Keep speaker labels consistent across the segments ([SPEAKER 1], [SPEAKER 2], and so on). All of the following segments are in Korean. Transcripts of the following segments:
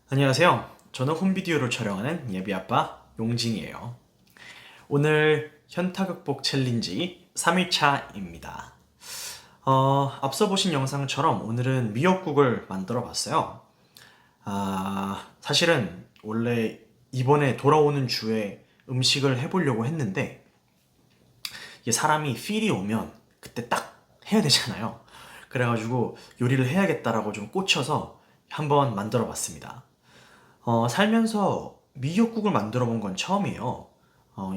[SPEAKER 1] 안녕하세요. 저는 홈비디오를 촬영하는 예비아빠 용진이에요. 오늘 현타 극복 챌린지 3일차입니다. 앞서 보신 영상처럼 오늘은 미역국을 만들어 봤어요. 사실은 원래 이번에 돌아오는 주에 음식을 해보려고 했는데 이게 사람이 필이 오면 그때 딱 해야 되잖아요. 그래가지고 요리를 해야겠다라고 좀 꽂혀서 한번 만들어 봤습니다. 살면서 미역국을 만들어 본 건 처음이에요.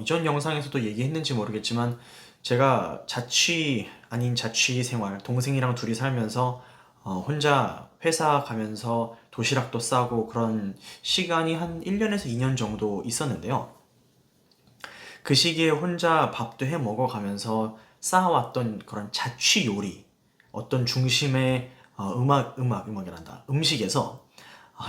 [SPEAKER 1] 이전 영상에서도 얘기했는지 모르겠지만 제가 자취 아닌 자취 생활, 동생이랑 둘이 살면서 혼자 회사 가면서 도시락도 싸고 그런 시간이 한 1년에서 2년 정도 있었는데요. 그 시기에 혼자 밥도 해 먹어가면서 쌓아왔던 그런 자취 요리, 어떤 중심의 음악이란다. 음식에서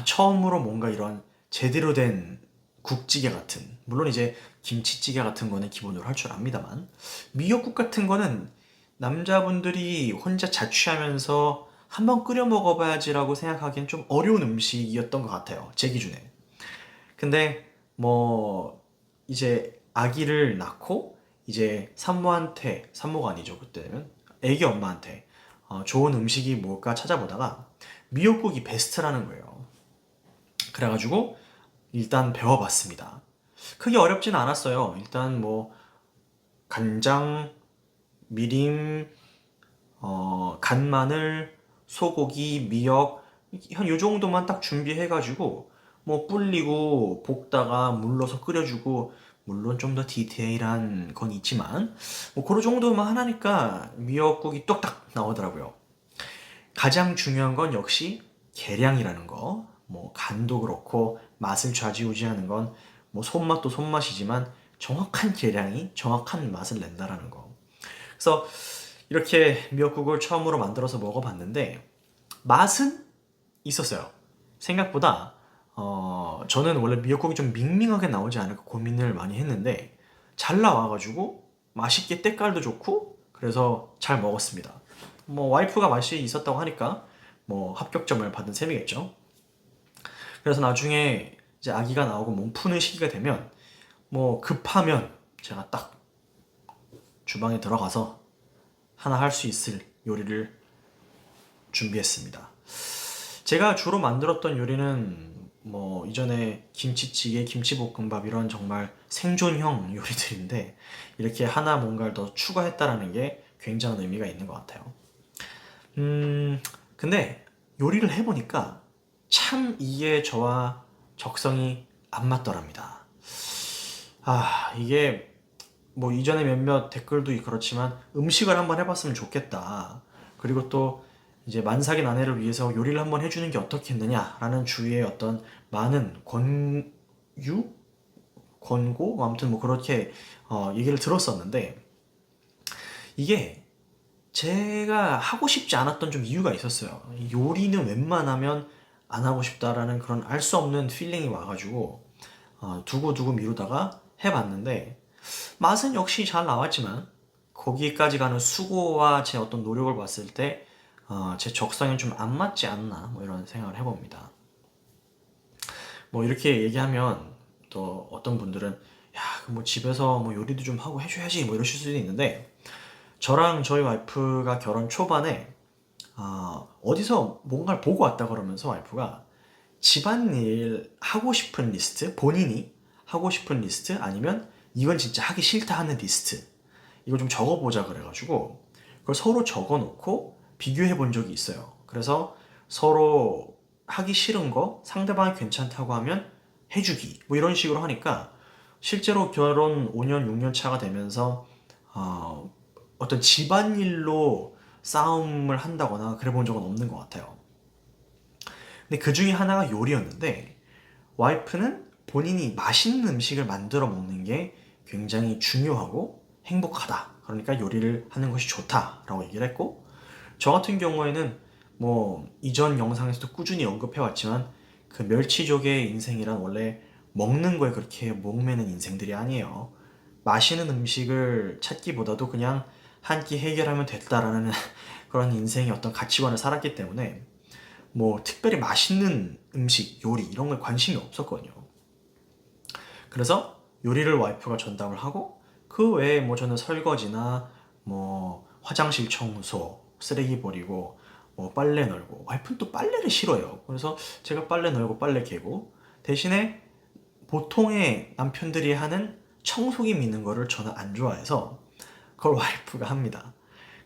[SPEAKER 1] 처음으로 뭔가 이런 제대로 된 국찌개 같은, 물론 이제 김치찌개 같은 거는 기본으로 할 줄 압니다만, 미역국 같은 거는 남자분들이 혼자 자취하면서 한번 끓여 먹어봐야지라고 생각하기엔 좀 어려운 음식이었던 것 같아요. 제 기준에. 근데 뭐 이제 아기를 낳고 이제 산모가 아니죠, 그때는 애기 엄마한테 좋은 음식이 뭘까 찾아보다가 미역국이 베스트라는 거예요. 그래가지고 일단 배워봤습니다. 크게 어렵진 않았어요. 일단 뭐 간장, 미림, 간마늘, 소고기, 미역 한 요 정도만 딱 준비해가지고 뭐 불리고 볶다가 물러서 끓여주고, 물론 좀 더 디테일한 건 있지만 뭐 그런 정도만 하니까 미역국이 뚝딱 나오더라고요. 가장 중요한 건 역시 계량이라는 거. 뭐 간도 그렇고 맛을 좌지우지하는 건 뭐 손맛도 손맛이지만 정확한 계량이 정확한 맛을 낸다라는 거. 그래서 이렇게 미역국을 처음으로 만들어서 먹어봤는데 맛은 있었어요. 생각보다 저는 원래 미역국이 좀 밍밍하게 나오지 않을까 고민을 많이 했는데 잘 나와가지고 맛있게 때깔도 좋고 그래서 잘 먹었습니다. 뭐 와이프가 맛이 있었다고 하니까 뭐 합격점을 받은 셈이겠죠. 그래서 나중에 이제 아기가 나오고 몸 푸는 시기가 되면 뭐 급하면 제가 딱 주방에 들어가서 하나 할 수 있을 요리를 준비했습니다. 제가 주로 만들었던 요리는 뭐 이전에 김치찌개, 김치볶음밥 이런 정말 생존형 요리들인데 이렇게 하나 뭔가를 더 추가했다라는 게 굉장한 의미가 있는 것 같아요. 근데 요리를 해보니까 참 이게 저와 적성이 안 맞더랍니다. 이게 뭐 이전에 몇몇 댓글도 그렇지만 음식을 한번 해봤으면 좋겠다. 그리고 또 이제 만삭인 아내를 위해서 요리를 한번 해주는 게 어떻겠느냐라는 주위의 어떤 많은 권고? 뭐 아무튼 뭐 그렇게 얘기를 들었었는데 이게 제가 하고 싶지 않았던 좀 이유가 있었어요. 요리는 웬만하면 안 하고 싶다라는 그런 알 수 없는 필링이 와가지고 두고두고 미루다가 해봤는데 맛은 역시 잘 나왔지만 거기까지 가는 수고와 제 어떤 노력을 봤을 때 제 적성에 좀 안 맞지 않나 뭐 이런 생각을 해봅니다. 뭐 이렇게 얘기하면 또 어떤 분들은 야, 뭐 집에서 뭐 요리도 좀 하고 해줘야지 뭐 이러실 수도 있는데 저랑 저희 와이프가 결혼 초반에 어디서 뭔가를 보고 왔다 그러면서 와이프가 집안일 하고 싶은 리스트, 본인이 하고 싶은 리스트 아니면 이건 진짜 하기 싫다 하는 리스트 이거 좀 적어보자 그래가지고 그걸 서로 적어놓고 비교해 본 적이 있어요. 그래서 서로 하기 싫은 거 상대방이 괜찮다고 하면 해주기 뭐 이런 식으로 하니까 실제로 결혼 5년, 6년 차가 되면서 어떤 집안일로 싸움을 한다거나 그래 본 적은 없는 것 같아요. 근데 그 중에 하나가 요리였는데 와이프는 본인이 맛있는 음식을 만들어 먹는 게 굉장히 중요하고 행복하다. 그러니까 요리를 하는 것이 좋다라고 얘기를 했고 저 같은 경우에는 뭐 이전 영상에서도 꾸준히 언급해 왔지만 그 멸치족의 인생이란 원래 먹는 거에 그렇게 목매는 인생들이 아니에요. 맛있는 음식을 찾기보다도 그냥 한 끼 해결하면 됐다라는 그런 인생의 어떤 가치관을 살았기 때문에 뭐 특별히 맛있는 음식, 요리 이런 걸 관심이 없었거든요. 그래서 요리를 와이프가 전담을 하고 그 외에 뭐 저는 설거지나 뭐 화장실 청소, 쓰레기 버리고 뭐 빨래 널고 와이프는 또 빨래를 싫어해요. 그래서 제가 빨래 널고 빨래 개고 대신에 보통의 남편들이 하는 청소기 미는 거를 저는 안 좋아해서 그걸 와이프가 합니다.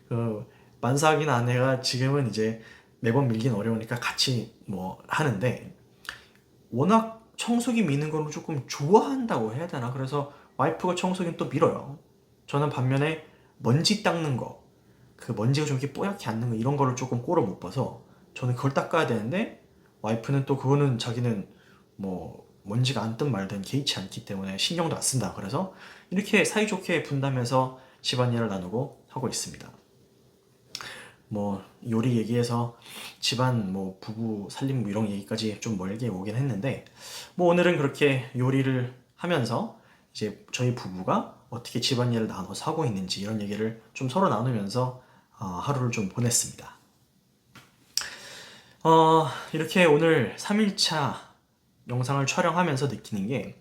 [SPEAKER 1] 그 만삭인 아내가 지금은 이제 매번 밀긴 어려우니까 같이 뭐 하는데 워낙 청소기 미는 거를 조금 좋아한다고 해야 되나? 그래서 와이프가 청소기는 또 밀어요. 저는 반면에 먼지 닦는 거, 그 먼지가 좀 이렇게 뽀얗게 앉는 거 이런 거를 조금 꼴을 못 봐서 저는 그걸 닦아야 되는데 와이프는 또 그거는 자기는 뭐 먼지가 앉든 말든 개의치 않기 때문에 신경도 안 쓴다. 그래서 이렇게 사이좋게 분담해서 집안일을 나누고 하고 있습니다. 뭐 요리 얘기해서 집안 뭐 부부 살림 뭐 이런 얘기까지 좀 멀게 오긴 했는데 뭐 오늘은 그렇게 요리를 하면서 이제 저희 부부가 어떻게 집안일을 나눠서 하고 있는지 이런 얘기를 좀 서로 나누면서 하루를 좀 보냈습니다. 이렇게 오늘 3일차 영상을 촬영하면서 느끼는 게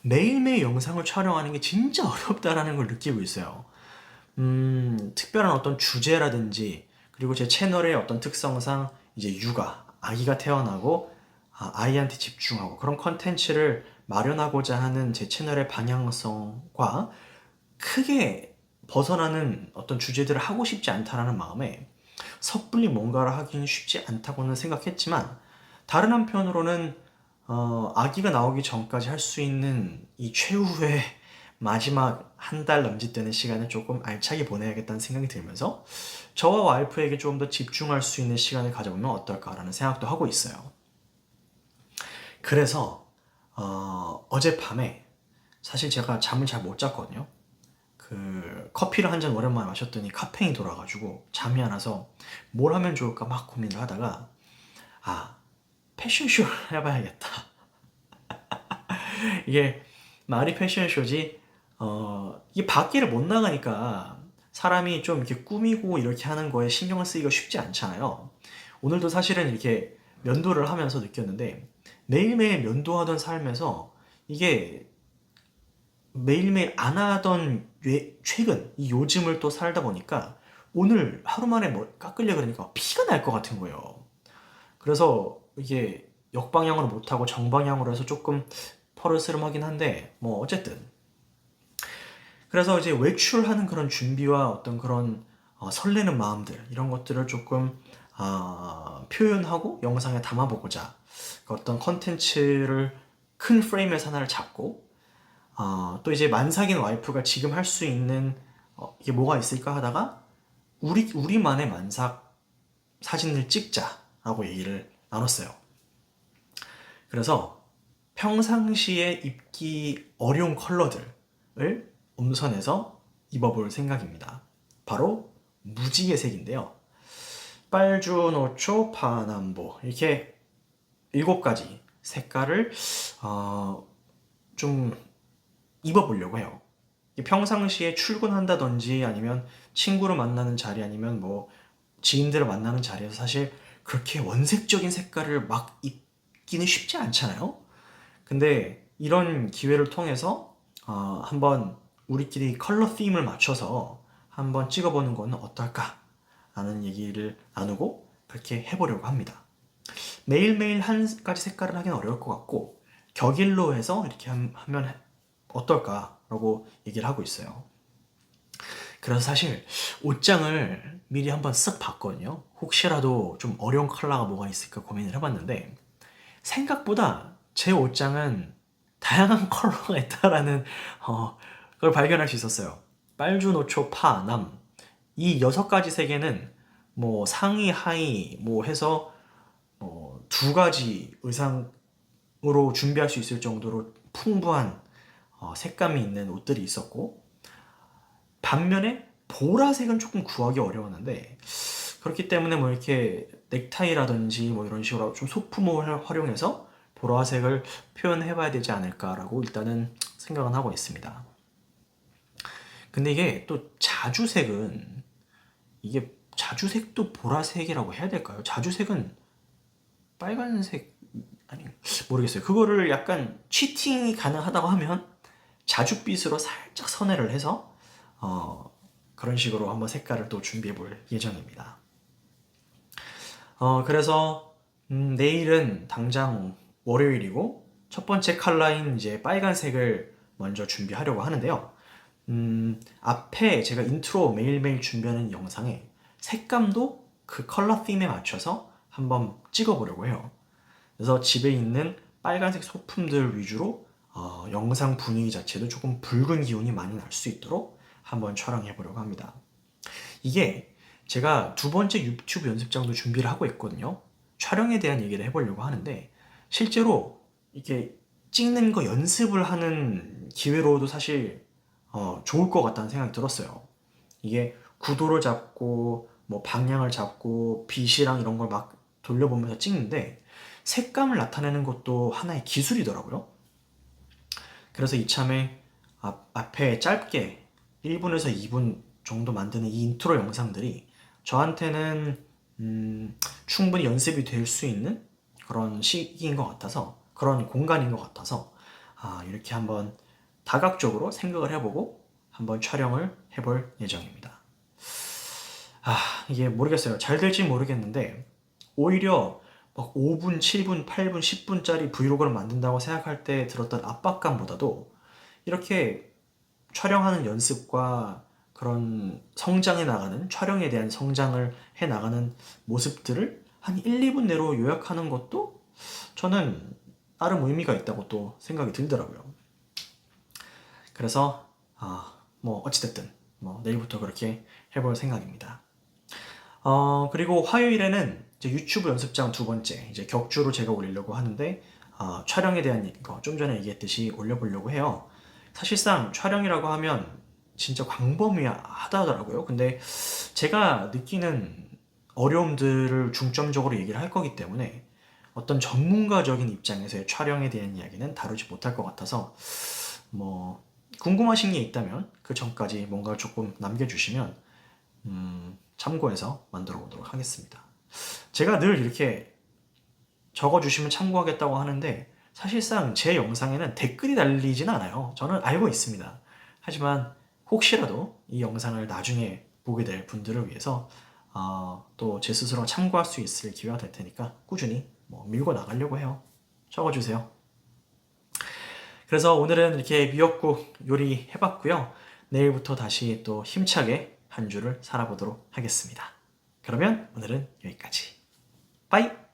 [SPEAKER 1] 매일매일 영상을 촬영하는 게 진짜 어렵다라는 걸 느끼고 있어요. 특별한 어떤 주제라든지 그리고 제 채널의 어떤 특성상 이제 육아, 아기가 태어나고 아이한테 집중하고 그런 컨텐츠를 마련하고자 하는 제 채널의 방향성과 크게 벗어나는 어떤 주제들을 하고 싶지 않다라는 마음에 섣불리 뭔가를 하기는 쉽지 않다고는 생각했지만 다른 한편으로는 아기가 나오기 전까지 할 수 있는 이 최후의 마지막 한 달 남짓 되는 시간을 조금 알차게 보내야겠다는 생각이 들면서 저와 와이프에게 조금 더 집중할 수 있는 시간을 가져보면 어떨까라는 생각도 하고 있어요. 그래서 어젯밤에 사실 제가 잠을 잘 못 잤거든요. 그 커피를 한 잔 오랜만에 마셨더니 카페인이 돌아가지고 잠이 안 와서 뭘 하면 좋을까 막 고민을 하다가 패션쇼를 해봐야겠다. 이게 말이 패션쇼지 이게 밖에를 못 나가니까 사람이 좀 이렇게 꾸미고 이렇게 하는 거에 신경을 쓰기가 쉽지 않잖아요. 오늘도 사실은 이렇게 면도를 하면서 느꼈는데 매일매일 면도하던 삶에서 이게 매일매일 안 하던 최근 이 요즘을 또 살다 보니까 오늘 하루 만에 뭐 깎으려 그러니까 피가 날 것 같은 거예요. 그래서 이게 역방향으로 못하고 정방향으로 해서 조금 퍼르스름하긴 한데 뭐 어쨌든 그래서 이제 외출하는 그런 준비와 어떤 그런 설레는 마음들 이런 것들을 조금 표현하고 영상에 담아보고자 그 어떤 컨텐츠를 큰 프레임에서 하나를 잡고 또 이제 만삭인 와이프가 지금 할 수 있는 이게 뭐가 있을까 하다가 우리만의 만삭 사진을 찍자라고 얘기를 나눴어요. 그래서 평상시에 입기 어려운 컬러들을 음선해서 입어볼 생각입니다. 바로 무지개 색인데요. 빨주노초, 파남보 이렇게 7가지 색깔을 좀 입어보려고 해요. 평상시에 출근한다든지 아니면 친구를 만나는 자리 아니면 뭐 지인들을 만나는 자리에서 사실 그렇게 원색적인 색깔을 막 입기는 쉽지 않잖아요. 근데 이런 기회를 통해서 한번 우리끼리 컬러 팀을 맞춰서 한번 찍어보는 거는 어떨까? 라는 얘기를 나누고 그렇게 해보려고 합니다. 매일매일 한 가지 색깔을 하기는 어려울 것 같고 격일로 해서 이렇게 하면 어떨까라고 얘기를 하고 있어요. 그래서 사실 옷장을 미리 한번 쓱 봤거든요. 혹시라도 좀 어려운 컬러가 뭐가 있을까 고민을 해봤는데 생각보다 제 옷장은 다양한 컬러가 있다라는 걸 발견할 수 있었어요. 빨주, 노초, 파, 남. 이 6가지 색에는 뭐 상의, 하의 뭐 해서 2가지 의상으로 준비할 수 있을 정도로 풍부한 색감이 있는 옷들이 있었고 반면에 보라색은 조금 구하기 어려웠는데 그렇기 때문에 뭐 이렇게 넥타이라든지 뭐 이런 식으로 좀 소품을 활용해서 보라색을 표현해봐야 되지 않을까라고 일단은 생각은 하고 있습니다. 근데 이게 또 자주색은 이게 자주색도 보라색이라고 해야 될까요? 자주색은 빨간색 아니 모르겠어요. 그거를 약간 치팅이 가능하다고 하면 자줏빛으로 살짝 선회를 해서 그런 식으로 한번 색깔을 또 준비해 볼 예정입니다. 그래서 내일은 당장 월요일이고 첫 번째 컬러인 이제 빨간색을 먼저 준비하려고 하는데요. 앞에 제가 인트로 매일매일 준비하는 영상에 색감도 그 컬러 ธี임에 맞춰서 한번 찍어보려고 해요. 그래서 집에 있는 빨간색 소품들 위주로 영상 분위기 자체도 조금 붉은 기운이 많이 날 수 있도록 한번 촬영해 보려고 합니다. 이게 제가 두 번째 유튜브 연습장도 준비를 하고 있거든요. 촬영에 대한 얘기를 해보려고 하는데 실제로 이렇게 찍는 거 연습을 하는 기회로도 사실 좋을 것 같다는 생각이 들었어요. 이게 구도를 잡고 뭐 방향을 잡고 빛이랑 이런 걸 막 돌려보면서 찍는데 색감을 나타내는 것도 하나의 기술이더라고요. 그래서 이참에 앞에 짧게 1분에서 2분 정도 만드는 이 인트로 영상들이 저한테는 충분히 연습이 될 수 있는 그런 시기인 것 같아서 그런 공간인 것 같아서 이렇게 한번 다각적으로 생각을 해보고 한번 촬영을 해볼 예정입니다. 이게 모르겠어요. 잘 될지 모르겠는데 오히려 막 5분, 7분, 8분, 10분짜리 브이로그를 만든다고 생각할 때 들었던 압박감보다도 이렇게 촬영하는 연습과 그런 성장해 나가는, 촬영에 대한 성장을 해 나가는 모습들을 한 1, 2분 내로 요약하는 것도 저는 나름 의미가 있다고 또 생각이 들더라고요. 그래서 뭐 어찌됐든 뭐 내일부터 그렇게 해볼 생각입니다. 그리고 화요일에는 이제 유튜브 연습장 두 번째 이제 격주로 제가 올리려고 하는데 촬영에 대한 거 좀 전에 얘기했듯이 올려보려고 해요. 사실상 촬영이라고 하면 진짜 광범위하다더라고요. 근데 제가 느끼는 어려움들을 중점적으로 얘기를 할 거기 때문에 어떤 전문가적인 입장에서의 촬영에 대한 이야기는 다루지 못할 것 같아서 뭐 궁금하신 게 있다면 그 전까지 뭔가 조금 남겨주시면 참고해서 만들어 보도록 하겠습니다. 제가 늘 이렇게 적어주시면 참고하겠다고 하는데 사실상 제 영상에는 댓글이 달리진 않아요. 저는 알고 있습니다. 하지만 혹시라도 이 영상을 나중에 보게 될 분들을 위해서 또 제 스스로 참고할 수 있을 기회가 될 테니까 꾸준히 뭐 밀고 나가려고 해요. 적어주세요. 그래서 오늘은 이렇게 미역국 요리 해봤고요. 내일부터 다시 또 힘차게 한 주를 살아보도록 하겠습니다. 그러면 오늘은 여기까지. 빠이!